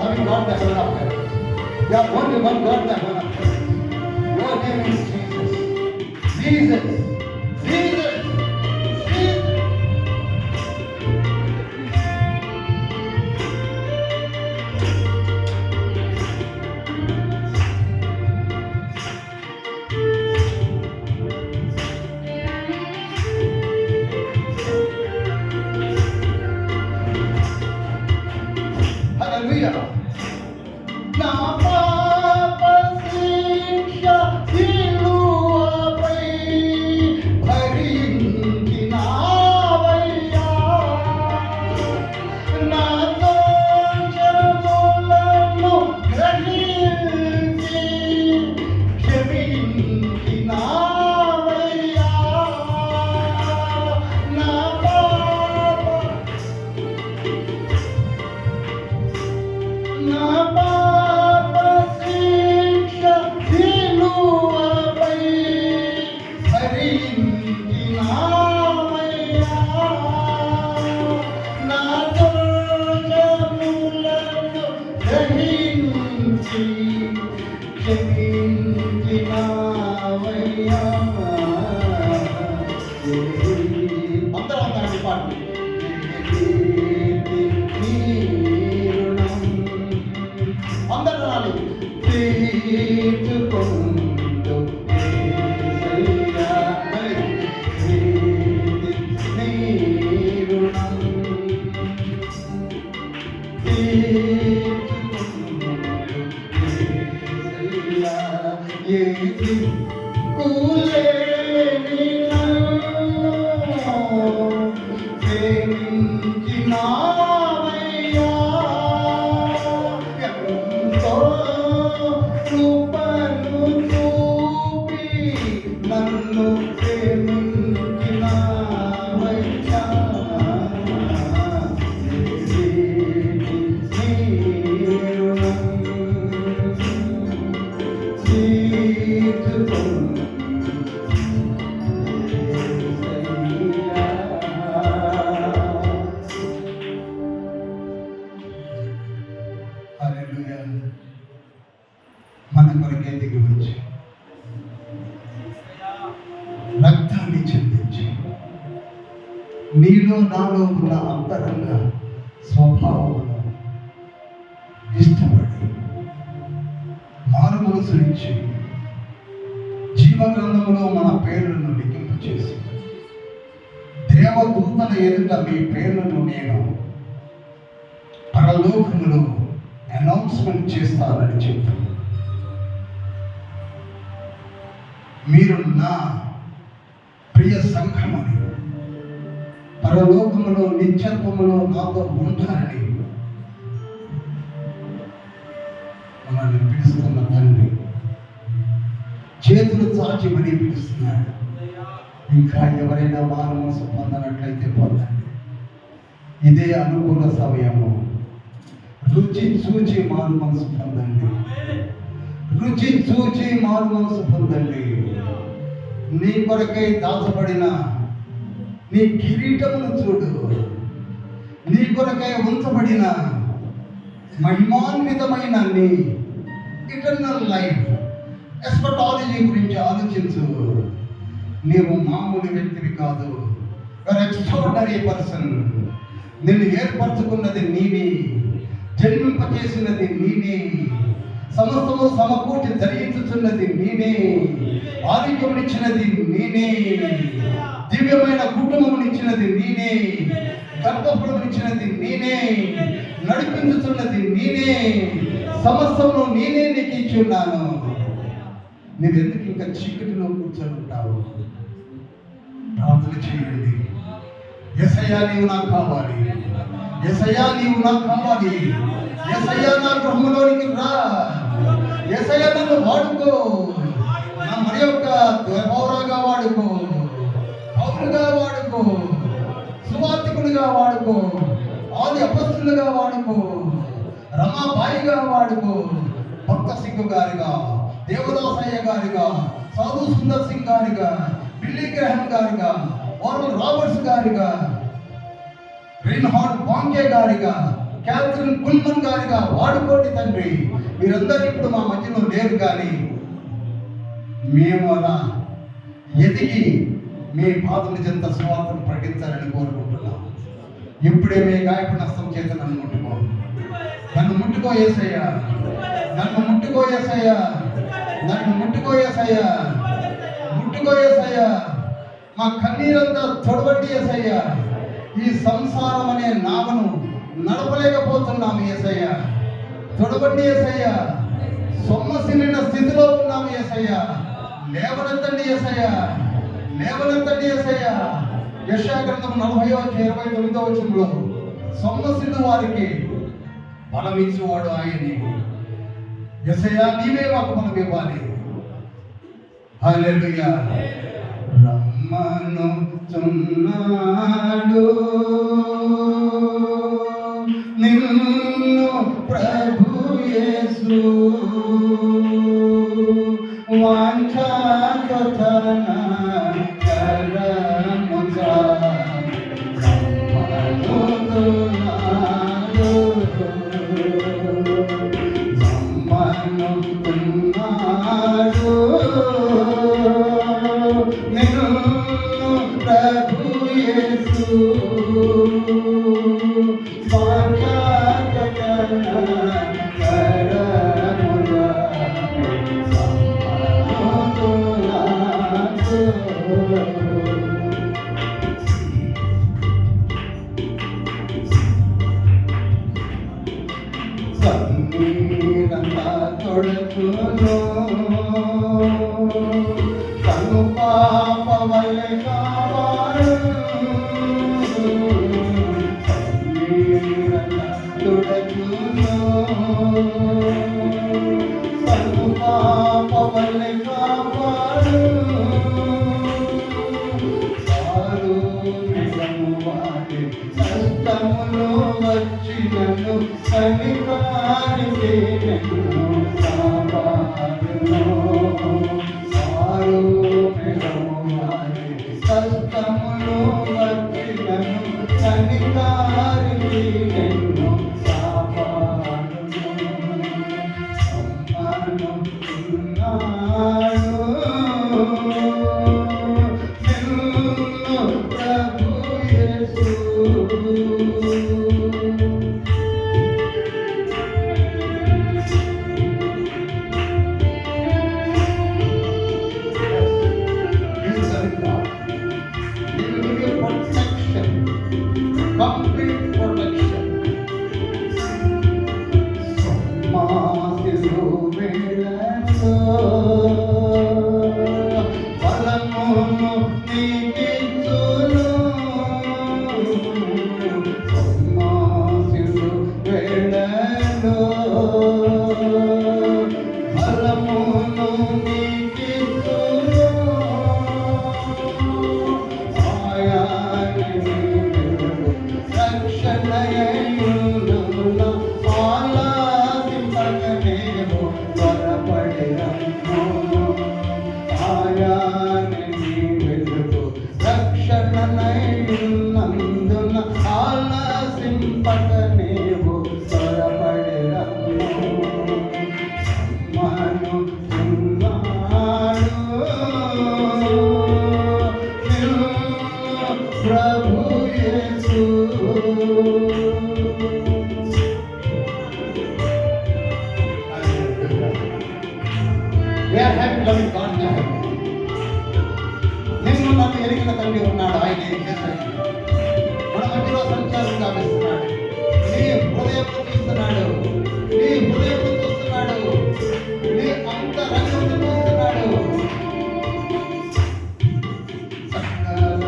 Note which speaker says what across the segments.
Speaker 1: Having God the heaven of heaven. You have only one God the heaven of heaven. Your name is Jesus. Jesus. Jesus. Jesus. Hallelujah. మన కొరకే దిగి వచ్చి రక్తాన్ని చెందించి నీలో నాలో ఉన్న అంతరంగ స్వభావమును ఇష్టపడి మారు మనసు నుంచి జీవగ్రంథములో మన పేర్లను లిఖింపు చేసి దేవదూతల ఎదుట మీ పేర్లను నేను పరలోకములో అనౌన్స్మెంట్ చేస్తానని చెప్తాను. మీరు నా ప్రియ సంఘమని, పరలోకములో నిత్యత్వములో నాతో ఉంటారని మనల్ని పిలుస్తున్న తండ్రి చేతులు చాచి మరీ పిలుస్తున్నాడు. ఇంకా ఎవరైనా మారు మనసు పొందనట్లయితే పొందండి. ఇదే అనుకూల సమయము. రుచి చూచి మారు మనసు పొందండి. రుచి చూచి మారు మనసు పొందండి. నీ కొరకై దాచబడిన నీ కిరీటమును చూడు. నీ కొరకై ఉంచబడిన మహిమాన్వితమైన నీ ఇటర్నల్ లైఫ్ ఎస్కటాలజీ గురించి ఆలోచించు. నీవు మామూలు వ్యక్తివి కాదు. Extraordinary person. నిన్ను ఏర్పరచుకున్నది నీవే, జన్మింపచేసినది నీవే, సమస్తము సమకూర్చి ధరించుచున్నది నీవే, ఆరోగ్యమునిచ్చినది నీవే, దివ్యమైన కుటుంబమునిచ్చినది నీవే, గర్భఫలమునిచ్చినది నీవే, నడిపించుతున్నది నీవే, సమస్తము నేనే నీకు ఇచ్చున్నాను. నువ్వెందుకు ఇంకా చీకటిలో కూర్చొని ఉంటావు? ప్రార్థన ప్రార్థన చేయండి. యేసయ్యా నీవు నాకు కావాలి, యేసయ్యా నీవు నాకు కావాలి, యేసయ్యా నా గృహంలోనికి రా, యేసయ్యా నన్ను వాడుకో, నా మరి యొక్క పౌరగా వాడుకో, పౌరుగా వాడుకో, సువార్థికుడిగా వాడుకో, ఆది అపస్తులుగా వాడుకో, రమాబాయిగా వాడుకో, భక్త సింగ్ గారిగా, దేవదాసయ్య గారిగా, సాధు సుందర్ సింగ్ గారిగా, బిల్లీ గ్రహం గారిగా, వారల్ రాబర్ట్స్ గారిగా, రిన్హార్డ్ బాంకే గారిగా, క్యాథరిన్ కుల్మన్ గారిగా వాడుకోండి తండ్రి. మీరందరూ ఇప్పుడు మా మధ్యలో లేరు, కానీ మేము అలా ఎదిగి మీ పాదముల చెంత సువార్తను ప్రకటించాలని కోరుకుంటున్నాం. ఇప్పుడే మీ గాయపడిన హస్తం చేత నన్ను ముట్టుకో, నన్ను ముట్టుకో యేసయ్యా, నన్ను ముట్టుకో యేసయ్యా, నన్ను ముట్టుకో యేసయ్యా, ముట్టుకో యేసయ్యా. మా కన్నీరంతా తొడబట్టి యేసయ్యా, ఈ సంసారం అనే నామను నడపలేకపోతున్నాము యేసయ్యా, తొడబట్టి యేసయ్యా, సొమ్మసిల్లిన స్థితిలో ఉన్నాము యేసయ్యా. లేవనెత్తండి యేసయ్యా, లేవనెత్తండి యేసయ్యా. యెషయా గ్రంథం 40:29 వచనంలో సొమ్మసిల్లు వారికి బలమిచ్చేవాడు ఆయనే. యేసయ్యా నీవే మాకు బలం ఇవ్వాలి. హల్లెలూయా. రమ్మనుచున్నాడు నిన్ను ప్రభు యేసు, వాంఛాకథన కరముచా రమ్మనుచున్నాడు, రమ్మనుచున్నాడు నిన్ను ప్రభు యేసు, వాంఛాకథన కరముచా కన్నీరంతా తొడుచును, కను పాప వలె కావాడు, కన్నీరంతా తొడుచును, కను పాప వలె కావాడు, వారు నిజము వారి కష్టములు వచ్చినను కనికారికి నిన్ను కాపాడును, వారు నిజము వారి కష్టములు వచ్చినను కనికారికి నిన్ను కాపాడును. Complete protection. సొమ్మాసిలు వేళలో బలమును నీకిచ్చును, సొమ్మాసిలు వేళలో బలమును నీకిచ్చును, ప్రభు యేసు. నిన్ను నన్ను ఎరిగిన తండ్రి ఉన్నాడు, ఆయన మన మధ్యలో సంచారం గావిస్తున్నాడు, నీ హృదయం చూస్తున్నాడు, నీ హృదయం చూస్తున్నాడు, నీ అంతరంగం చూస్తున్నాడు. సకల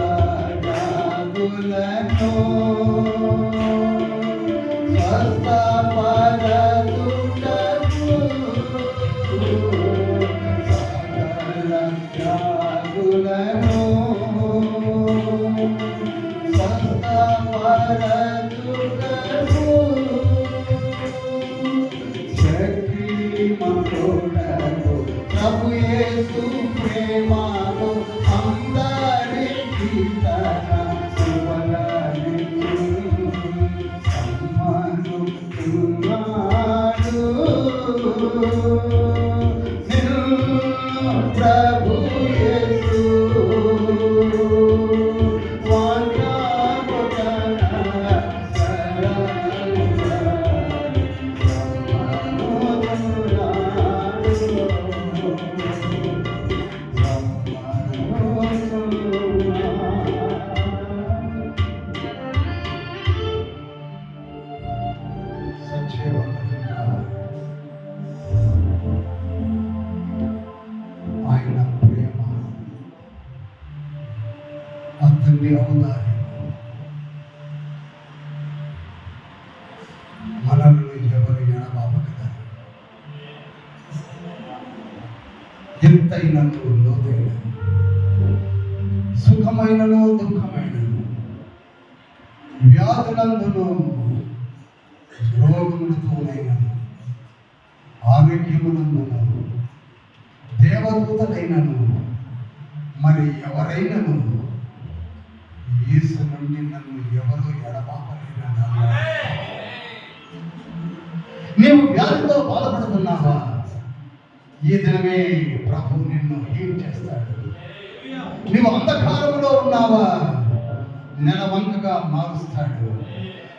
Speaker 1: తండ్రి ఔదార్యం మనల్ని ఎవరు ఎడబాపగలరు? ఎంతైనను లోతైన, సుఖమైనను దుఃఖమైనను, వ్యాధులందును రోగములతోనైనను, ఆరోగ్యములందును, దేవదూతలైనను, మరి ఎవరైనను యేసు నుండి నన్ను ఎవరు ఎడబాపలేరన్నారు. నీవు వ్యాధితో బాధపడుతున్నావా? ఈ దినమే ప్రభు నిన్ను హీల్ చేస్తాడు. నీవు అంధకారంలో ఉన్నావా? నెలవంకగా మారుస్తాడు.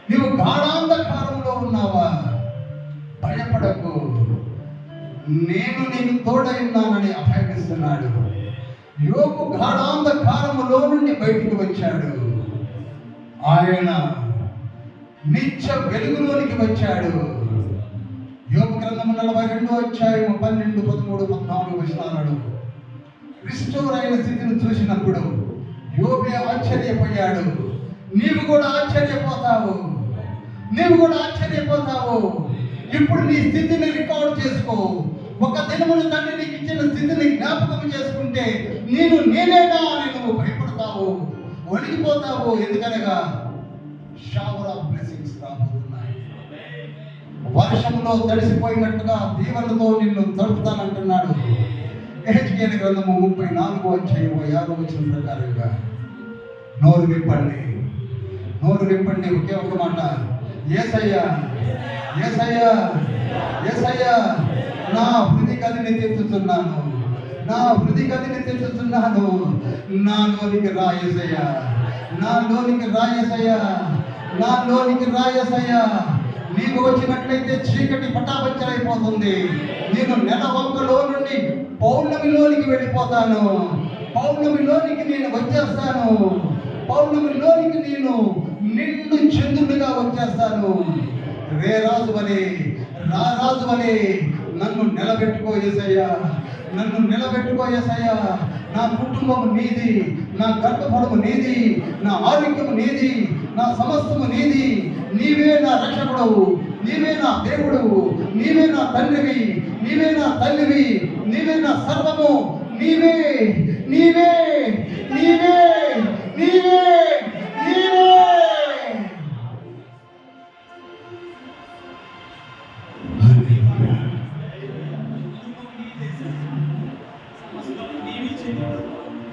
Speaker 1: నీవు గాఢాంధకారంలో ఉన్నావా? భయపడకు, నేను నీకు తోడై ఉన్నానని అభయమిస్తున్నాడు. యోగు గాఢాంధకారములో నుండి బయటికి వచ్చాడు. ఆయన నిత్య వెలుగులోనికి వచ్చాడు. యోగు గ్రంథము 42 అధ్యాయం 12, 13, 14 వచనాలను రిస్టోర్ అయిన స్థితిని చూసినప్పుడు యోబే ఆశ్చర్యపోయాడు. నీవు కూడా ఆశ్చర్యపోతావు. ఇప్పుడు నీ స్థితిని రికార్డ్ చేసుకో. ఒక దినమును తండ్రి నీకు ఇచ్చిన స్థితిని జ్ఞాపకం చేసుకుంటే నేనేనా అని నువ్వు భయపడతావు, వణికిపోతావు. ఎందుకనగా షవర్ ఆఫ్ బ్లెస్సింగ్స్ రాబోతున్నాయి. వర్షంలో తడిసిపోయినట్టుగా దీవెనతో నిన్ను తడుపుతానంటున్నాడు. యెహెజ్కేలు గ్రంథము 34 అధ్యాయం 6 వచనం ప్రకారంగా నోరు విప్పండి. ఒకే ఒక మాట, యేసయ్యా యేసయ్యా యేసయ్యా, నా హృది గదిని తెచ్చుతున్నాను. నాలోనికి రాయేసయ్యా. నీకు వచ్చినట్లయితే చీకటి పటాపంచలైపోతుంది. నేను నెలవంకలో నుండి పౌర్ణమిలోనికి వెళ్ళిపోతాను. పౌర్ణమిలోనికి నేను వచ్చేస్తాను. పౌర్ణమిలోనికి నేను నిండు చంద్రుడిగా వచ్చేస్తాను. రే రాజు వలె, రా రాజు వలె నన్ను నిలబెట్టుకో యేసయ్యా. నా కుటుంబం నీది, నా గర్భఫలము నీది, నా ఆరోగ్యము నీది, నా సమస్తము నీది. నీవే నా రక్షకుడవు, నీవే నా దేవుడవు, నీవే నా తండ్రివి, నీవే నా తల్లివి, నీవే నా సర్వము. నీవే నీవే నీవే నీవే నీవే.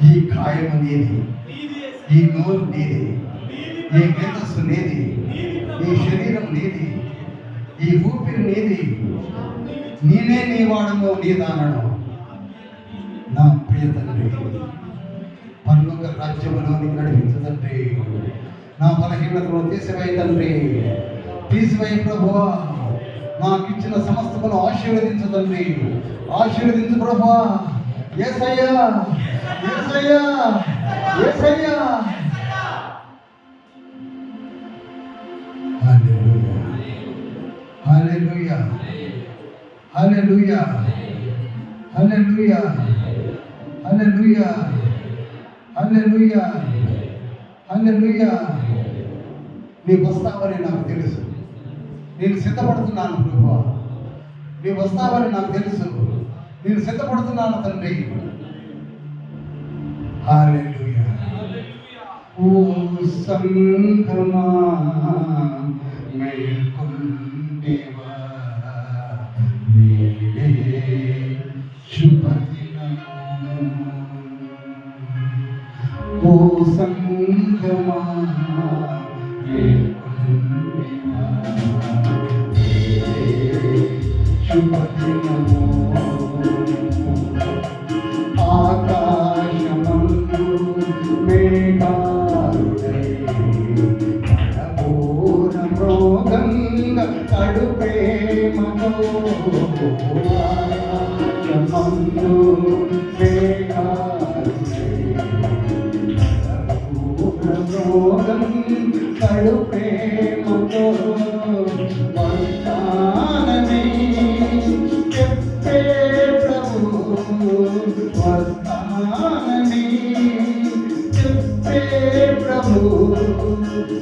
Speaker 1: ఈ గాయము నీది, ఈ నోరు నీది, ఈ మేధస్సు నీది, ఈ శరీరం నీది, ఈ ఊపిరి నీది. నేనే నీ వాడను, నీ దానను. నా ప్రియ తండ్రి, పరలోక రాజ్యములోనికి నడిపించు తండ్రి. నా బలహీనతను తీసివేయి తండ్రి, తీసివేయి ప్రభువా. నాకు ఇచ్చిన సమస్తమును ఆశీర్వదించు తండ్రి, ఆశీర్వదించు ప్రభువా. యేసయ్యా యేసయ్యా యేసయ్యా. హల్లెలూయా హల్లెలూయా హల్లెలూయా హల్లెలూయా హల్లెలూయా హల్లెలూయా హల్లెలూయా. నీవు వస్తావని నాకు తెలుసు. నేను సిద్ధపడుతున్నాను ప్రభువా. నీవు వస్తావని నాకు తెలుసు. నేను సిద్ధపడుతున్నాను తండ్రి. హల్లెలూయా. ఓ సంఘమా మేల్కొంటివా, నీవే శుభదినము. ఓ సంఘమా మేల్కొంటివా, నీవే శుభదినము. ఆకాశమందు మేఘాలుడై కడబోర మృగంగ కడు ప్రేమతో. ఆకాశమందు మేఘాలుడై కడబోర మృగం కడు ప్రేమతో వస్తానని చెప్పే ప్రభు. వస్తానని చెప్పే ప్రభు.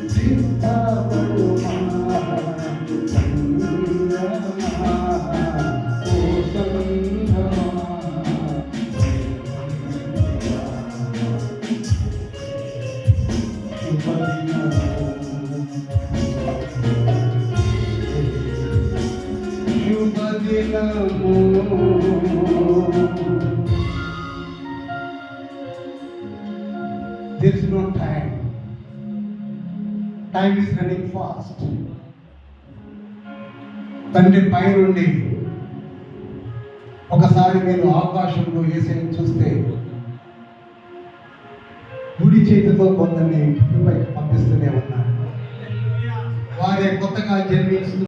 Speaker 1: సిద్ధపడుమా సంగమా, ఓ సంగమా. శుభదినము. There is no time. Time is running fast. తండ్రి పై నుండి ఒకసారి మీరు ఆకాశంలో యేసుని చూస్తే కుడి చేతితో కొందరిని భూమిపైకి పంపిస్తూనే ఉన్నారు. వారే కొత్తగా జన్మించిన